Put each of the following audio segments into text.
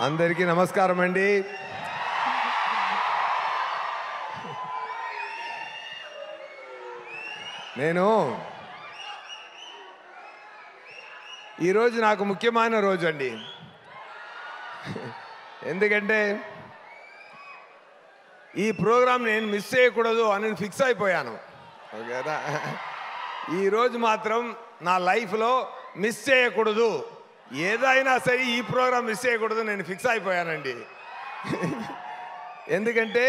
అందరికీ నమస్కారం అండి. నేను ఈరోజు నాకు ముఖ్యమైన రోజు అండి. ఎందుకంటే ఈ ప్రోగ్రాం నేను మిస్ చేయకూడదు అని ఫిక్స్ అయిపోయాను. ఓకేనా? ఈరోజు మాత్రం నా లైఫ్లో మిస్ చేయకూడదు, ఏదైనా సరే ఈ ప్రోగ్రాం మిస్ చేయకూడదు నేను ఫిక్స్ అయిపోయానండి. ఎందుకంటే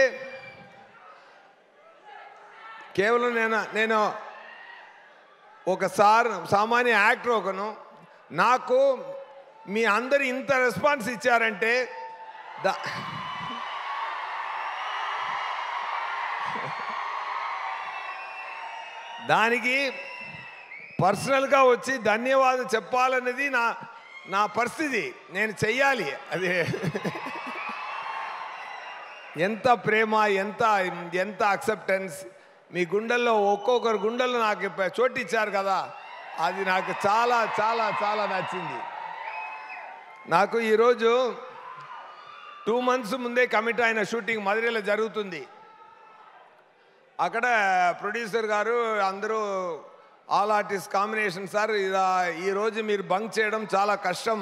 కేవలం నేను ఒక సామాన్య యాక్టర్ ఒకను, నాకు మీ అందరు ఇంత రెస్పాన్స్ ఇచ్చారంటే దానికి పర్సనల్గా వచ్చి ధన్యవాదాలు చెప్పాలనేది నా పరిస్థితి. నేను చెయ్యాలి. అది ఎంత ప్రేమ, ఎంత అక్సెప్టెన్స్, మీ గుండెల్లో ఒక్కొక్కరు గుండెల్లో నాకు చోటు ఇచ్చారు కదా, అది నాకు చాలా చాలా చాలా నచ్చింది. నాకు ఈరోజు 2 months ముందే కమిట్ అయిన షూటింగ్ మధురైలో జరుగుతుంది. అక్కడ ప్రొడ్యూసర్ గారు అందరూ ఆల్ ఆర్టిస్ట్ కాంబినేషన్ సార్, ఈరోజు మీరు బంక్ చేయడం చాలా కష్టం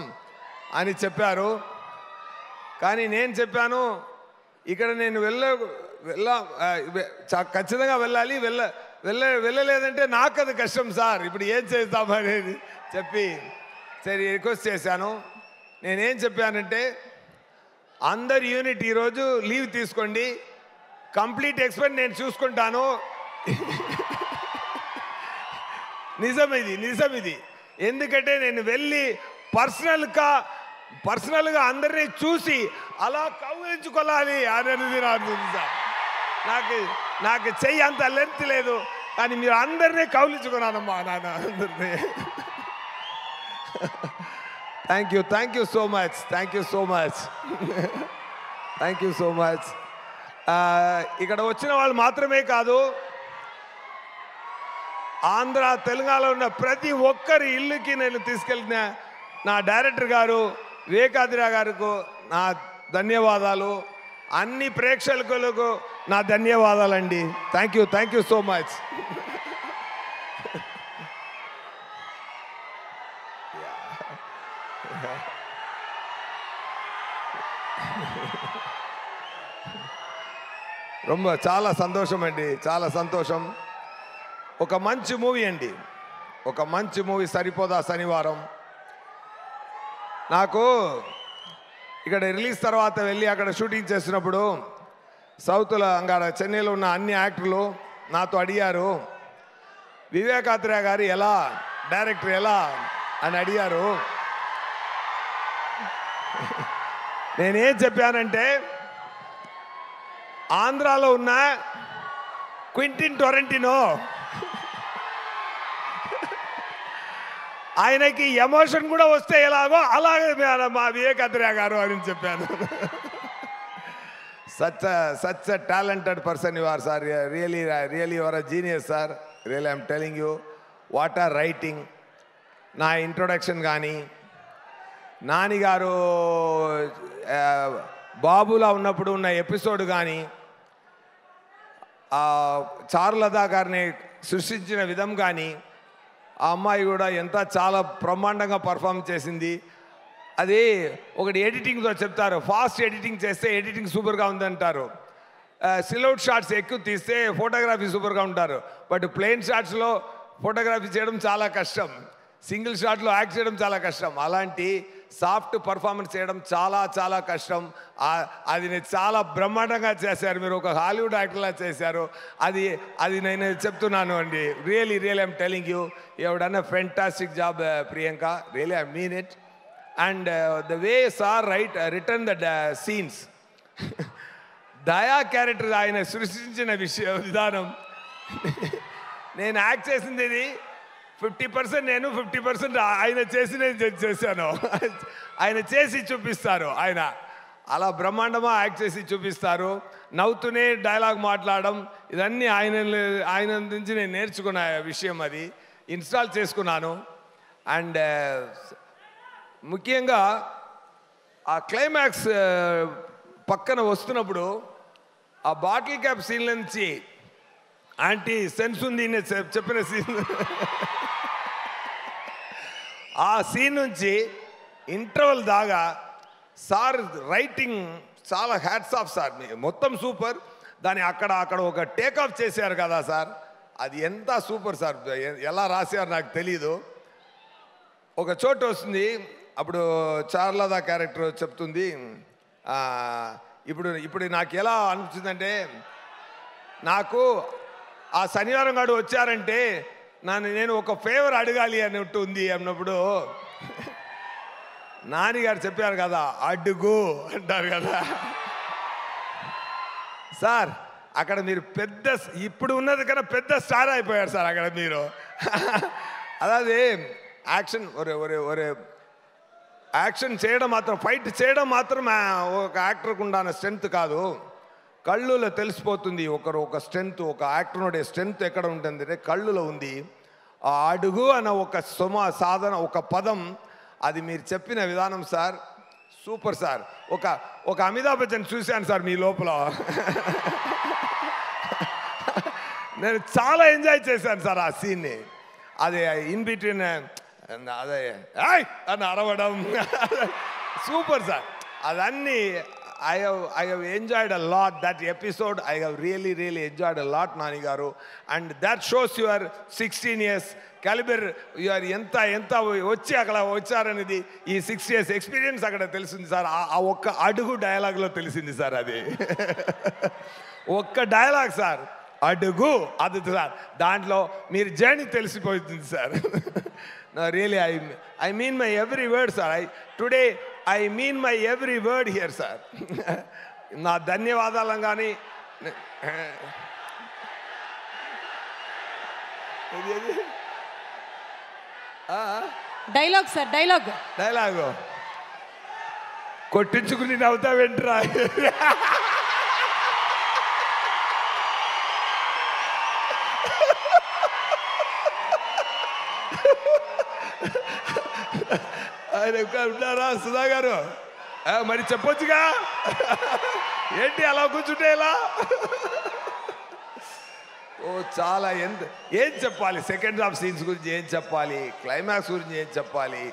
అని చెప్పారు. కానీ నేను చెప్పాను, ఇక్కడ నేను ఖచ్చితంగా వెళ్ళాలి, వెళ్ళలేదంటే నాకు అది కష్టం సార్, ఇప్పుడు ఏం చేద్దామనేది చెప్పి సరే రిక్వెస్ట్ చేశాను. నేనేం చెప్పానంటే, అందరు యూనిట్ ఈరోజు లీవ్ తీసుకోండి, కంప్లీట్ ఎక్స్పెన్స్ నేను చూసుకుంటాను. నిజం ఇది. ఎందుకంటే నేను వెళ్ళి పర్సనల్గా అందరినీ చూసి అలా కౌగిలించుకోవాలి అనేది సార్. నాకు చెయ్యి అంత లెంత్ లేదు, కానీ మీరు అందరినీ కౌగిలించుకున్నానమ్మా నాన్న అందరినీ. Thank you so much. ఇక్కడ వచ్చిన వాళ్ళు మాత్రమే కాదు, ఆంధ్ర తెలంగాణలో ఉన్న ప్రతి ఒక్కరి ఇల్లుకి నేను తీసుకెళ్ళిన నా డైరెక్టర్ గారు వివేకాద్రి గారికి నా ధన్యవాదాలు, అన్ని ప్రేక్షకులకు నా ధన్యవాదాలండి. Thank you so much. చాలా సంతోషం అండి, చాలా సంతోషం. ఒక మంచి మూవీ అండి, ఒక మంచి మూవీ సరిపోదా శనివారం. నాకు ఇక్కడ రిలీజ్ తర్వాత వెళ్ళి అక్కడ షూటింగ్ చేసినప్పుడు సౌత్లో అక్కడ చెన్నైలో ఉన్న అన్ని యాక్టర్లు నాతో అడిగారు, వివేకాద్రి గారు ఎలా డైరెక్టర్ ఎలా అని అడిగారు. నేనేం చెప్పానంటే, ఆంధ్రాలో ఉన్న క్వింటిన్ టొరంటినో ఆయనకి ఎమోషన్ కూడా వస్తే ఎలాగో అలాగే మా వివేకాద్రి గారు అని చెప్పాను. Such a talented person you are sir, really you are a genius sir, really I'm telling you. What are writing, నా ఇంట్రొడక్షన్ కానీ, నానిగారు బాబులా ఉన్నప్పుడు ఉన్న ఎపిసోడ్ కానీ, చారులతా గారిని సృష్టించిన విధం కానీ, ఆ అమ్మాయి కూడా చాలా బ్రహ్మాండంగా పర్ఫామ్ చేసింది. అది ఒకటి ఎడిటింగ్తో చెప్తారు, ఫాస్ట్ ఎడిటింగ్ చేస్తే ఎడిటింగ్ సూపర్గా ఉందంటారు, సిలౌట్ షాట్స్ ఎక్కువ తీస్తే ఫోటోగ్రఫీ సూపర్గా ఉంటారు. బట్ ప్లెయిన్ షాట్స్లో ఫోటోగ్రఫీ చేయడం చాలా కష్టం, సింగిల్ షాట్లో యాక్ట్ చేయడం చాలా కష్టం. అలాంటి సాఫ్ట్ పర్ఫార్మెన్స్ చేయడం చాలా చాలా కష్టం. అది చాలా బ్రహ్మాండంగా చేశారు, మీరు ఒక హాలీవుడ్ యాక్టర్లా చేశారు. అది నేను చెప్తున్నాను అండి. Really I'm telling you, you have done a fantastic job Priyanka, really I mean it. And the way sir return the scenes, దయా క్యారెక్టర్ ఆయన సృష్టించిన విధానం, నేను యాక్ట్ చేసింది ఇది 50% నేను, 50% ఆయన చేశాను. ఆయన చేసి చూపిస్తారు, ఆయన అలా బ్రహ్మాండమా యాక్ట్ చేసి చూపిస్తారు. నవ్వుతూనే డైలాగ్ మాట్లాడడం, ఇదన్నీ ఆయన నుంచి నేను నేర్చుకున్న విషయం, అది ఇన్స్టాల్ చేసుకున్నాను. అండ్ ముఖ్యంగా ఆ క్లైమాక్స్ పక్కన వస్తున్నప్పుడు ఆ బాటిల్ క్యాప్ సీన్ నుంచి ఆంటీ సెన్స్ ఉంది చెప్పిన సీన్ ఆ సీన్ నుంచి ఇంటర్వల్ దాకా సార్ రైటింగ్ చాలా హ్యాట్స్ ఆఫ్ సార్, మొత్తం సూపర్. దాన్ని అక్కడ ఒక టేక్ ఆఫ్ చేశారు కదా సార్, అది ఎంత సూపర్ సార్. ఎలా రాశారు నాకు తెలీదు. ఒక చోటు వస్తుంది, అప్పుడు చార్లదా క్యారెక్టర్ చెప్తుంది, ఇప్పుడు నాకు ఎలా అనిపించిందంటే, నాకు ఆ శనివారం గారు వచ్చారంటే నేను ఒక ఫేవర్ అడగాలి అన్నట్టు ఉంది అన్నప్పుడు నానిగారు చెప్పారు కదా, అడుగు అంటారు కదా సార్. అక్కడ మీరు పెద్ద, ఇప్పుడు ఉన్నది కన్నా పెద్ద స్టార్ అయిపోయారు సార్ అక్కడ మీరు. అదే యాక్షన్ ఒరే యాక్షన్ చేయడం మాత్రం, ఫైట్ చేయడం మాత్రం ఒక యాక్టర్కు ఉండాలన్న స్ట్రెంగ్త్ కాదు, కళ్ళులో తెలిసిపోతుంది ఒక స్ట్రెంగ్త్, ఒక యాక్టర్ ఉండే స్ట్రెంగ్త్ ఎక్కడ ఉంటుంది అంటే కళ్ళులో ఉంది. ఆ అడుగు అన్న ఒక సాధన, ఒక పదం, అది మీరు చెప్పిన విధానం సార్ సూపర్ సార్. ఒక అమితాబ్ బచ్చన్ చూశాను సార్ మీ లోపల. నేను చాలా ఎంజాయ్ చేశాను సార్ ఆ సీన్ని. అది ఇన్ బిట్వీన్ అదే అని అరవడం సూపర్ సార్. అదన్నీ I have enjoyed a lot that episode. I have really enjoyed a lot, Nani garu, and that shows your 16 years caliber. You are enta వచ్చి అక్కడ వచ్చారనేది ఈ 6 years ఎక్స్పీరియన్స్ అక్కడ తెలిసింది సార్. ఆ ఒక్క అడుగు డైలాగ్లో తెలిసింది సార్. అది ఒక్క డైలాగ్ సార్, అడుగు, అది సార్ దాంట్లో మీరు జర్నీ తెలిసిపోతుంది sir. Really, I mean my every word, sir. Today I mean my every word here, sir. నా ధన్యవాదాలు కానీ డైలాగ్ సార్, డైలాగ్ కొట్టించుకుని నవ్వుతావేంట్రా? ఆయన ఉన్నారా సుధా గారు? మరి చెప్పొచ్చుగా, ఏంటి అలా కూర్చుంటే ఎలా? చాలా ఏం చెప్పాలి, సెకండ్ హాఫ్ సీన్స్ గురించి ఏం చెప్పాలి, క్లైమాక్స్ గురించి ఏం చెప్పాలి,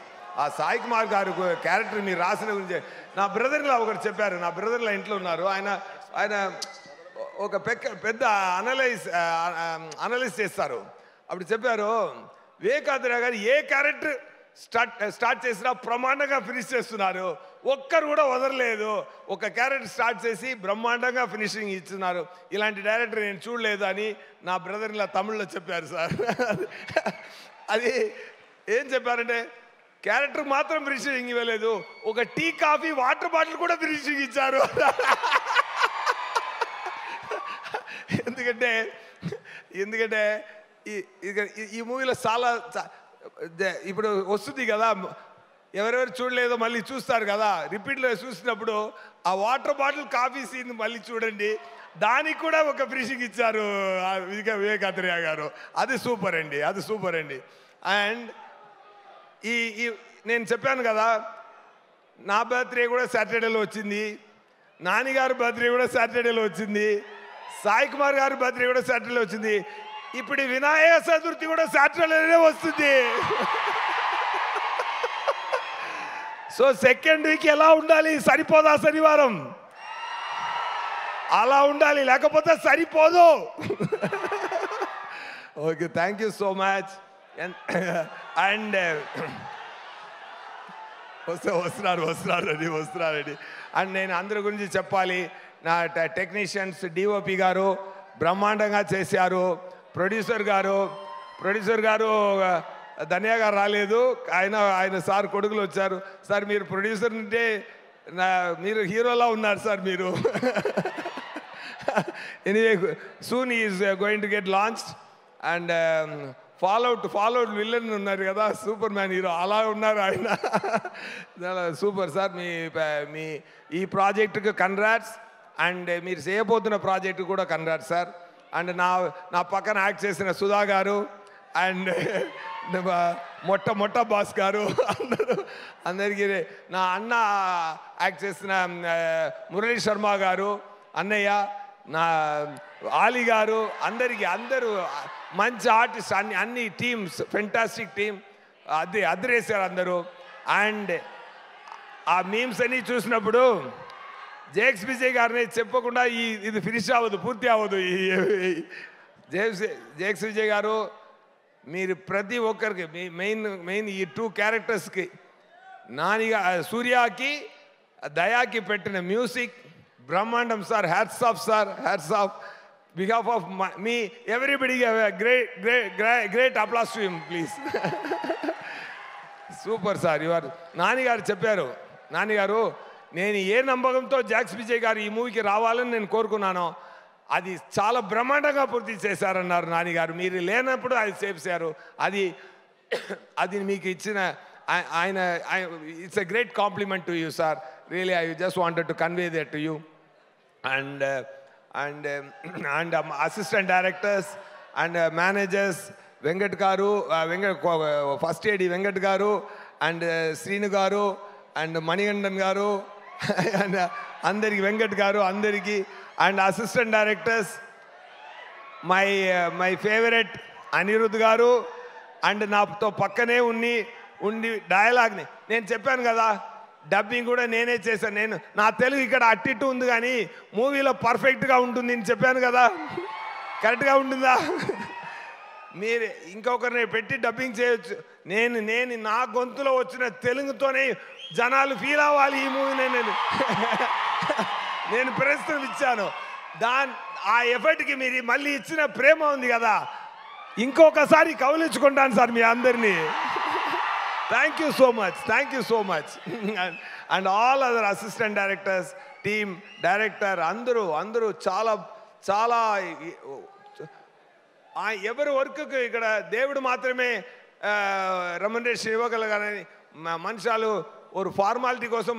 ఆ సాయి కుమార్ గారు క్యారెక్టర్ మీరు రాసిన గురించి. నా బ్రదర్లో ఒకరు చెప్పారు, నా బ్రదర్లో ఇంట్లో ఉన్నారు, ఆయన ఒక పెద్ద అనలైజ్ చేస్తారు. అప్పుడు చెప్పారు, వివేకాంద్ర గారు ఏ క్యారెక్టర్ స్టార్ట్ చేసినా బ్రహ్మాండంగా ఫినిష్ చేస్తున్నారు, ఒక్కరు కూడా వదలలేదు. ఒక క్యారెక్టర్ స్టార్ట్ చేసి బ్రహ్మాండంగా ఫినిషింగ్ ఇస్తున్నారు, ఇలాంటి డైరెక్టర్ నేను చూడలేదు అని నా బ్రదర్ ఇలా తమిళ్లో చెప్పారు సార్. అది ఏం చెప్పారంటే, క్యారెక్టర్ మాత్రం ఫినిషింగ్ ఇవ్వలేదు, ఒక టీ కాఫీ వాటర్ బాటిల్ కూడా ఫినిషింగ్ ఇచ్చారు. ఎందుకంటే ఈ మూవీలో చాలా ఇప్పుడు వస్తుంది కదా, ఎవరెవరు చూడలేదో మళ్ళీ చూస్తారు కదా, రిపీట్లో చూసినప్పుడు ఆ వాటర్ బాటిల్ కాఫీ సీన్ మళ్ళీ చూడండి, దానికి కూడా ఒక ఫినిషింగ్ ఇచ్చారు వివేకాంద్రయ్య గారు. అది సూపర్ అండి. అండ్ నేను చెప్పాను కదా, నా బర్త్డే కూడా సాటర్డేలో వచ్చింది, నానిగారు బర్త్డే కూడా సాటర్డేలో వచ్చింది, సాయి కుమార్ గారి బర్త్డే కూడా సాటర్డేలో వచ్చింది, ఇప్పుడు వినాయక చతుర్థి కూడా సాటర్డేనే వస్తుంది. సో సెకండ్ వీక్ ఎలా ఉండాలి? సరిపోదా శనివారం? అలా ఉండాలి, లేకపోతే సరిపోదు. Okay, thank you so much. And వస్తున్నారండి. అండ్ నేను అందరి గురించి చెప్పాలి, నా టెక్నీషియన్స్, డిఓపి గారు బ్రహ్మాండంగా చేశారు, ప్రొడ్యూసర్ గారు ధన్య గారు రాలేదు, ఆయన సార్ కొడుకులు వచ్చారు. సార్ మీరు ప్రొడ్యూసర్ ఉంటే మీరు హీరోలా ఉన్నారు సార్ మీరు. Anyway, soon is going to get launched. And followed villain ఉన్నారు కదా, సూపర్ మ్యాన్ హీరో, అలా ఉన్నారు ఆయన. Super sir. మీ ఈ ప్రాజెక్టుకి కంగ్రాట్స్. అండ్ మీరు చేయబోతున్న ప్రాజెక్టు కూడా కంగ్రాట్స్ సార్. అండ్ నా పక్కన యాక్ట్ చేసిన సుధా గారు, అండ్ మొట్ట బాస్ గారు అందరికీ నా అన్న యాక్ట్ చేసిన మురళీ శర్మ గారు, అన్నయ్య, నా ఆలీ గారు, అందరూ మంచి ఆర్టిస్ట్, అన్ని టీమ్స్, ఫెంటాస్టిక్ టీమ్, అదిరేశారు అందరూ. అండ్ ఆ మీమ్స్ అన్ని చూసినప్పుడు జేక్స్ విజయ్ గారిని చెప్పకుండా ఇది ఫినిష్ అవ్వదు, పూర్తి అవ్వదు. జేక్స్ విజయ్ గారు, మీరు ప్రతి ఒక్కరికి మెయిన్ ఈ 2 క్యారెక్టర్స్కి, సూర్యకి దయాకి పెట్టిన మ్యూజిక్ బ్రహ్మాండం sir. Hats off sir, hats off. Behalf of me everybody great applause to him please. Super sir. నానిగారు చెప్పారు, నానిగారు నేను ఏ నమ్మకంతో జాక్స్ విజయ్ గారు ఈ మూవీకి రావాలని నేను కోరుకున్నానో అది చాలా బ్రహ్మాండంగా పూర్తి చేశారన్నారు నానిగారు. మీరు లేనప్పుడు అది చేశారు. అది మీకు ఇచ్చిన ఆయన it's a great compliment to you sir. Really I just wanted to convey that to you. And assistant directors and managers Venkat గారు, ఫస్ట్ ఏడి వెంకట్ గారు అండ్ శ్రీను గారు అండ్ మణిగండన్ గారు అండ్ అందరికి, వెంకట్ గారు అందరికీ, and assistant directors my favourite Anirudh గారు and నాతో పక్కనే ఉండి డైలాగ్ని నేను చెప్పాను కదా, డబ్బింగ్ కూడా నేనే చేశాను. నా తెలుగు ఇక్కడ అట్టిట్టు ఉంది కానీ మూవీలో పర్ఫెక్ట్గా ఉంటుంది అని చెప్పాను కదా, కరెక్ట్గా ఉంటుందా? మీరు ఇంకొకరిని పెట్టి డబ్బింగ్ చేయొచ్చు. నేను నా గొంతులో వచ్చిన తెలుగుతోనే జనాలు ఫీల్ అవ్వాలి ఈ మూవీని నేను ప్రస్తుతం ఇచ్చాను. ఆ ఎఫర్ట్కి మీరు మళ్ళీ ఇచ్చిన ప్రేమ ఉంది కదా, ఇంకొకసారి కౌలించుకుంటాను సార్ మీ అందరినీ. Thank you so much and all other assistant directors, team, director అందరూ చాలా ఎవరి వర్క్కి ఇక్కడ దేవుడు మాత్రమే రెమ్యునరేషన్ ఇవ్వగలగాలని, మనుషులు ఒక ఫార్మాలిటీ కోసం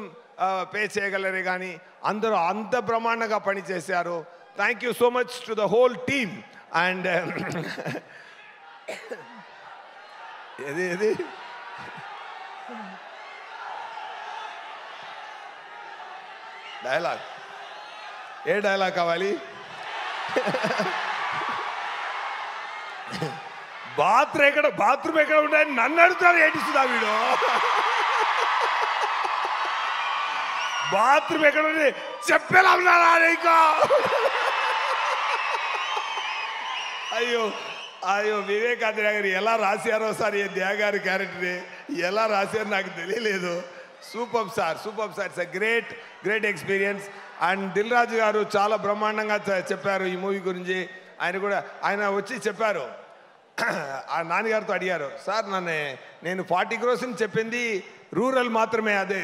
పే చేయగలరే కానీ అందరూ అంత బ్రహ్మాండంగా పనిచేశారు. Thank you so much to the whole team. And ఏది డైలాగ్, ఏ డైలాగ్ కావాలి? బాత్రూమ్ ఎక్కడ ఉంటాయని నన్ను అడుగుతారు, ఏటిస్తుందా వీడు? బాత్రూమ్ ఎక్కడ ఉంది చెప్పేలా ఉన్నారా ఇంకా? అయ్యో వివేకాంద్ర గారు ఎలా రాశారో సార్, ఈ దేగారి క్యారెక్టర్ ఎలా రాశారో నాకు తెలియలేదు. Super sir. It's a great experience. And Dil Raju గారు చాలా బ్రహ్మాండంగా చెప్పారు ఈ మూవీ గురించి. ఆయన వచ్చి చెప్పారు, ఆ నాన్నగారితో అడిగారు, సార్ నేను 40 crores చెప్పింది రూరల్ మాత్రమే, అదే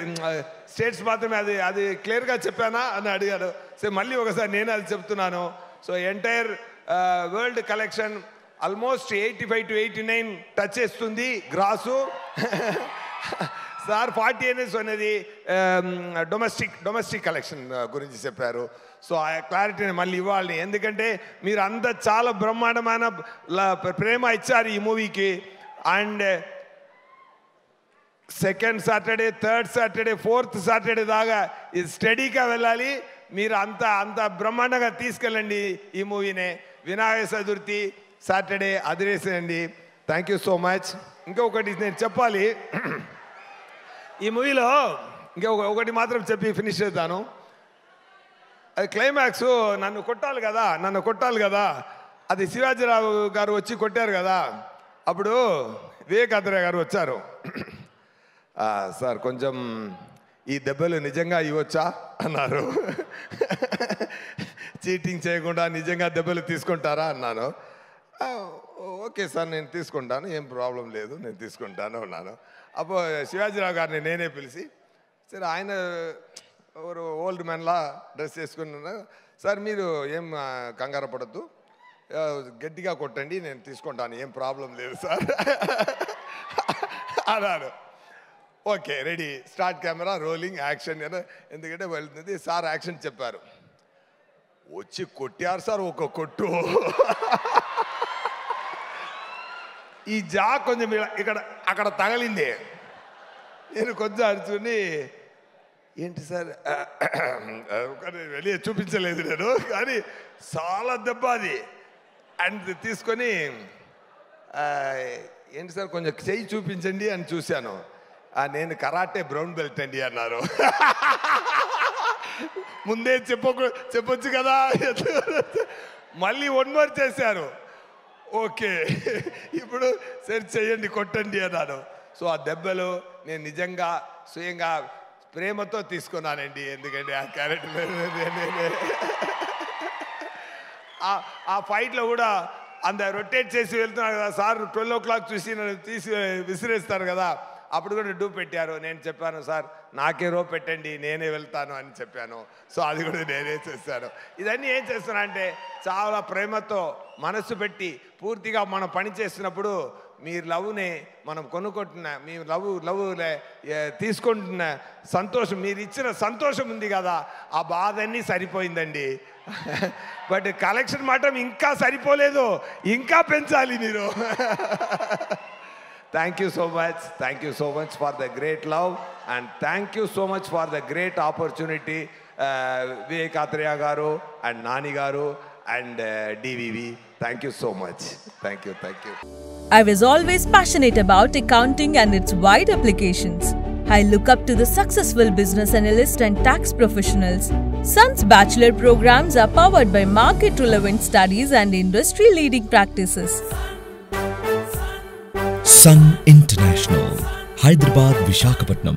స్టేట్స్ మాత్రమే, అది క్లియర్గా చెప్పానా అని అడిగారు. సో మళ్ళీ ఒకసారి నేను అది చెప్తున్నాను. So entire world collection almost 85 to 89 touch చేస్తుంది గ్రాసు. సార్ 40 అనేది డొమెస్టిక్ కలెక్షన్ గురించి చెప్పారు. సో ఆ క్లారిటీని మళ్ళీ ఇవ్వాలి, ఎందుకంటే మీరు అంత చాలా బ్రహ్మాండమైన ప్రేమ ఇచ్చారు ఈ మూవీకి. And second Saturday, third Saturday, fourth Saturday దాకా ఇది స్టడీగా వెళ్ళాలి. మీరు అంత బ్రహ్మాండంగా తీసుకెళ్ళండి ఈ మూవీని. వినాయక చతుర్థి సాటర్డే అదిరేసేయండి. Thank you so much. ఇంకొకటి నేను చెప్పాలి, ఈ మూవీలో ఒకటి మాత్రం చెప్పి ఫినిష్ చేద్దాను. అది క్లైమాక్స్, నన్ను కొట్టాలి కదా, అది శివాజీరావు గారు వచ్చి కొట్టారు కదా, అప్పుడు వివేకాంద్ర గారు వచ్చారు. సార్ కొంచెం ఈ దెబ్బలు నిజంగా ఇవ్వచ్చా అన్నారు. చీటింగ్ చేయకుండా నిజంగా దెబ్బలు తీసుకుంటారా అన్నాను. ఓకే సార్ నేను తీసుకుంటాను, ఏం ప్రాబ్లం లేదు, నేను తీసుకుంటాను అన్నాను. అప్పుడు శివాజీరావు గారిని నేనే పిలిచి, సరే ఆయన ఎవరు ఓల్డ్ మ్యాన్లా డ్రెస్ చేసుకున్నాను, సార్ మీరు ఏం కంగారు పడద్దు, గట్టిగా కొట్టండి, నేను తీసుకుంటాను, ఏం ప్రాబ్లం లేదు సార్ అన్నాను. Okay ready, start camera rolling, action. ఎందుకంటే వెళ్తుంది సార్, యాక్షన్ చెప్పారు, వచ్చి కొట్టారు సార్ ఒక కొట్టు. ఈ జా కొంచెం ఇక్కడ అక్కడ తగలింది. నేను కొంచెం అరుచుకుని ఏంటి సార్ వెళ్ళి చూపించలేదు నేను, కానీ చాలా దెబ్బ అది. అండ్ తీసుకొని ఏంటి సార్ కొంచెం చెయ్యి చూపించండి అని చూశాను. నేను కరాటే బ్రౌన్ బెల్ట్ అండి అన్నారు. ముందే చెప్పొచ్చు కదా. మళ్ళీ 1 more చేశారు. ఓకే ఇప్పుడు సరే చెయ్యండి కొట్టండి అన్నాను. సో ఆ దెబ్బలు నేను నిజంగా స్వయంగా ప్రేమతో తీసుకున్నానండి. ఎందుకంటే ఆ క్యారెక్టర్ ఆ ఫైట్లో కూడా అంత రొటేట్ చేసి వెళ్తున్నారు కదా సార్. 12 o'clock చూసి నన్ను తీసి విసిరేస్తారు కదా, అప్పుడు కూడా డూ పెట్టారు. నేను చెప్పాను సార్ నాకే రో పెట్టండి నేనే వెళ్తాను అని చెప్పాను. సో అది కూడా నేనే చేశాను. ఇదన్నీ ఏం చేస్తున్నా అంటే చాలా ప్రేమతో మనసు పెట్టి పూర్తిగా మనం పని చేస్తున్నప్పుడు మీరు లవ్ని మనం కొనుక్కుంటున్న మీ లవ్ తీసుకుంటున్న సంతోషం, మీరు ఇచ్చిన సంతోషం ఉంది కదా, ఆ బాధన్నీ సరిపోయిందండి. బట్ కలెక్షన్ మాత్రం ఇంకా సరిపోలేదు, ఇంకా పెంచాలి మీరు. Thank you so much. Thank you so much for the great love and thank you so much for the great opportunity, Vivek Athreya garu and Nani garu and DVV. Thank you so much. Thank you. Thank you. I was always passionate about accounting and its wide applications. I look up to the successful business analysts and tax professionals. Sun's bachelor programs are powered by market-relevant studies and industry-leading practices. Sun International, Hyderabad, Visakhapatnam.